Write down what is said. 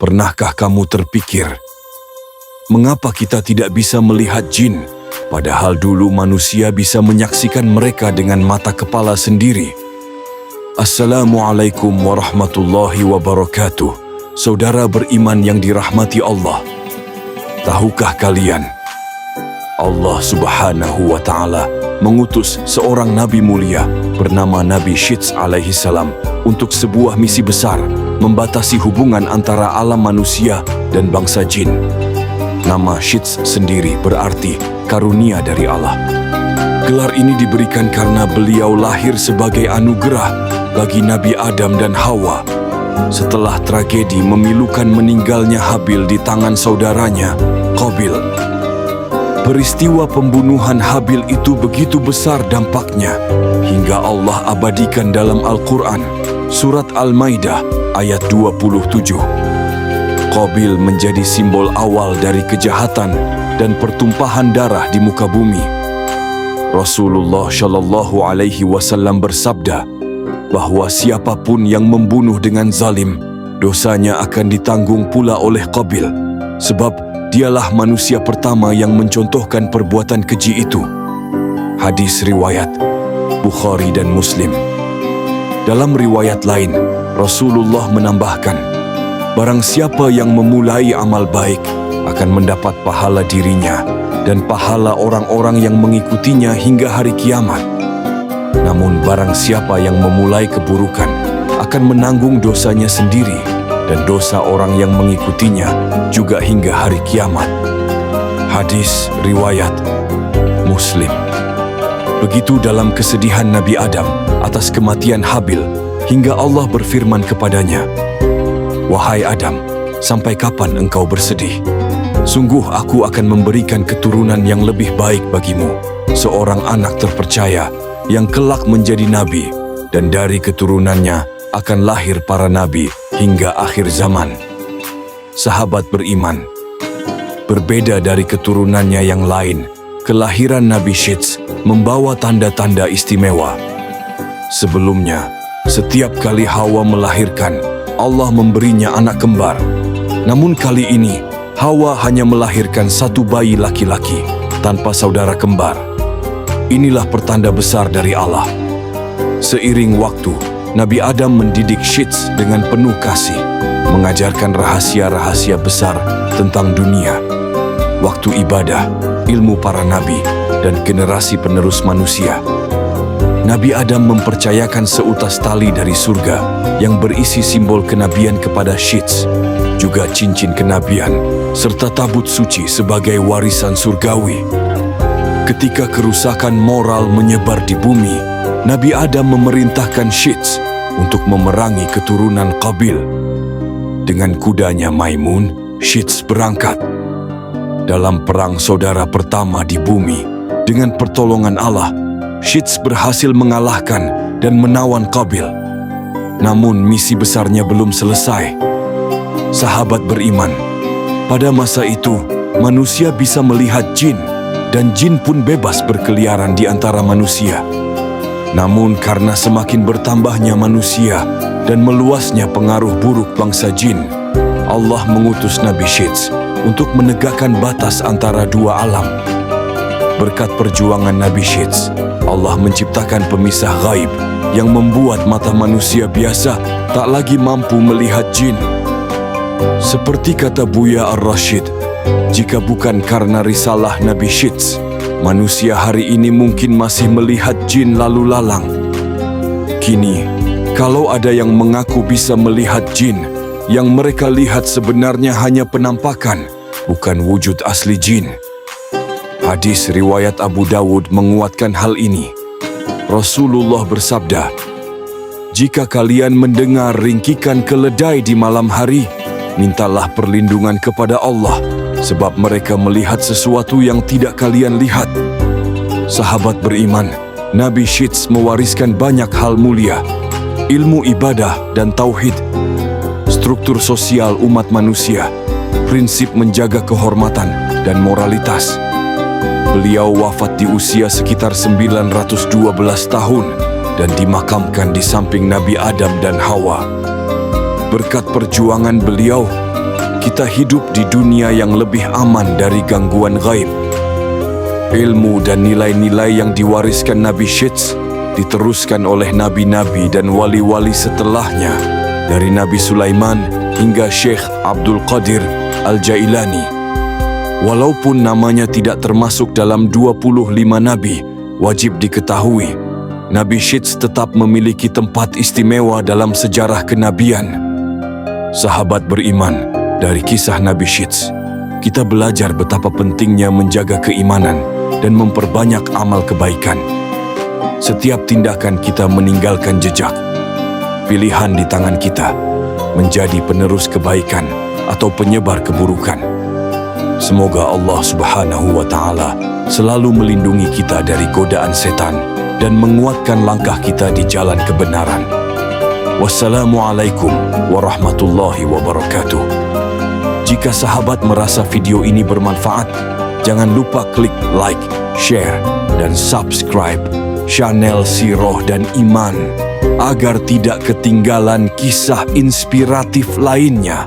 Pernahkah kamu terpikir, mengapa kita tidak bisa melihat jin, padahal dulu manusia bisa menyaksikan mereka dengan mata kepala sendiri? Assalamualaikum warahmatullahi wabarakatuh. Saudara beriman yang dirahmati Allah. Tahukah kalian, Allah Subhanahu wa Ta'ala mengutus seorang nabi mulia bernama Nabi Syits alaihi salam untuk sebuah misi besar, membatasi hubungan antara alam manusia dan bangsa jin. Nama Syits sendiri berarti karunia dari Allah. Gelar ini diberikan karena beliau lahir sebagai anugerah bagi Nabi Adam dan Hawa setelah tragedi memilukan meninggalnya Habil di tangan saudaranya, Qabil. Peristiwa pembunuhan Habil itu begitu besar dampaknya hingga Allah abadikan dalam Al-Quran, Surat Al-Maidah ayat 27. Qabil menjadi simbol awal dari kejahatan dan pertumpahan darah di muka bumi. Rasulullah Shallallahu Alaihi Wasallam bersabda bahwa siapapun yang membunuh dengan zalim, dosanya akan ditanggung pula oleh Qabil, sebab dialah manusia pertama yang mencontohkan perbuatan keji itu. Hadis riwayat Bukhari dan Muslim. Dalam riwayat lain, Rasulullah menambahkan, barang siapa yang memulai amal baik akan mendapat pahala dirinya dan pahala orang-orang yang mengikutinya hingga hari kiamat. Namun barang siapa yang memulai keburukan akan menanggung dosanya sendiri dan dosa orang yang mengikutinya juga hingga hari kiamat. Hadis riwayat Muslim. Begitu dalam kesedihan Nabi Adam atas kematian Habil hingga Allah berfirman kepadanya, "Wahai Adam, sampai kapan engkau bersedih? Sungguh aku akan memberikan keturunan yang lebih baik bagimu, seorang anak terpercaya yang kelak menjadi nabi, dan dari keturunannya akan lahir para nabi hingga akhir zaman." Sahabat beriman, berbeda dari keturunannya yang lain, kelahiran Nabi Syits membawa tanda-tanda istimewa. Sebelumnya, setiap kali Hawa melahirkan, Allah memberinya anak kembar. Namun kali ini, Hawa hanya melahirkan satu bayi laki-laki tanpa saudara kembar. Inilah pertanda besar dari Allah. Seiring waktu, Nabi Adam mendidik Syits dengan penuh kasih, mengajarkan rahasia-rahasia besar tentang dunia, waktu ibadah, ilmu para nabi, dan generasi penerus manusia. Nabi Adam mempercayakan seutas tali dari surga yang berisi simbol kenabian kepada Syits, juga cincin kenabian, serta tabut suci sebagai warisan surgawi. Ketika kerusakan moral menyebar di bumi, Nabi Adam memerintahkan Syits untuk memerangi keturunan Qabil. Dengan kudanya Maimun, Syits berangkat. Dalam perang saudara pertama di bumi, dengan pertolongan Allah, Syits berhasil mengalahkan dan menawan Qabil. Namun misi besarnya belum selesai. Sahabat beriman, pada masa itu manusia bisa melihat jin, dan jin pun bebas berkeliaran di antara manusia. Namun karena semakin bertambahnya manusia dan meluasnya pengaruh buruk bangsa jin, Allah mengutus Nabi Syits untuk menegakkan batas antara dua alam. Berkat perjuangan Nabi Syits, Allah menciptakan pemisah gaib yang membuat mata manusia biasa tak lagi mampu melihat jin. Seperti kata Buya Ar-Rasyid, jika bukan karena risalah Nabi Syits, manusia hari ini mungkin masih melihat jin lalu lalang. Kini, kalau ada yang mengaku bisa melihat jin, yang mereka lihat sebenarnya hanya penampakan, bukan wujud asli jin. Hadis riwayat Abu Dawud menguatkan hal ini. Rasulullah bersabda, "Jika kalian mendengar ringkikan keledai di malam hari, mintalah perlindungan kepada Allah, sebab mereka melihat sesuatu yang tidak kalian lihat." Sahabat beriman, Nabi Syits mewariskan banyak hal mulia, ilmu ibadah dan tauhid, struktur sosial umat manusia, prinsip menjaga kehormatan dan moralitas. Beliau wafat di usia sekitar 912 tahun dan dimakamkan di samping Nabi Adam dan Hawa. Berkat perjuangan beliau, kita hidup di dunia yang lebih aman dari gangguan gaib. Ilmu dan nilai-nilai yang diwariskan Nabi Syeds diteruskan oleh nabi-nabi dan wali-wali setelahnya, dari Nabi Sulaiman hingga Syekh Abdul Qadir Al-Jailani. Walaupun namanya tidak termasuk dalam 25 nabi, wajib diketahui, Nabi Syeds tetap memiliki tempat istimewa dalam sejarah kenabian. Sahabat beriman, dari kisah Nabi Syeds, kita belajar betapa pentingnya menjaga keimanan dan memperbanyak amal kebaikan. Setiap tindakan kita meninggalkan jejak. Pilihan di tangan kita, menjadi penerus kebaikan atau penyebar keburukan. Semoga Allah Subhanahu wa Ta'ala selalu melindungi kita dari godaan setan dan menguatkan langkah kita di jalan kebenaran. Wassalamualaikum warahmatullahi wabarakatuh. Jika sahabat merasa video ini bermanfaat, jangan lupa klik like, share, dan subscribe channel Sirah dan Iman agar tidak ketinggalan kisah inspiratif lainnya.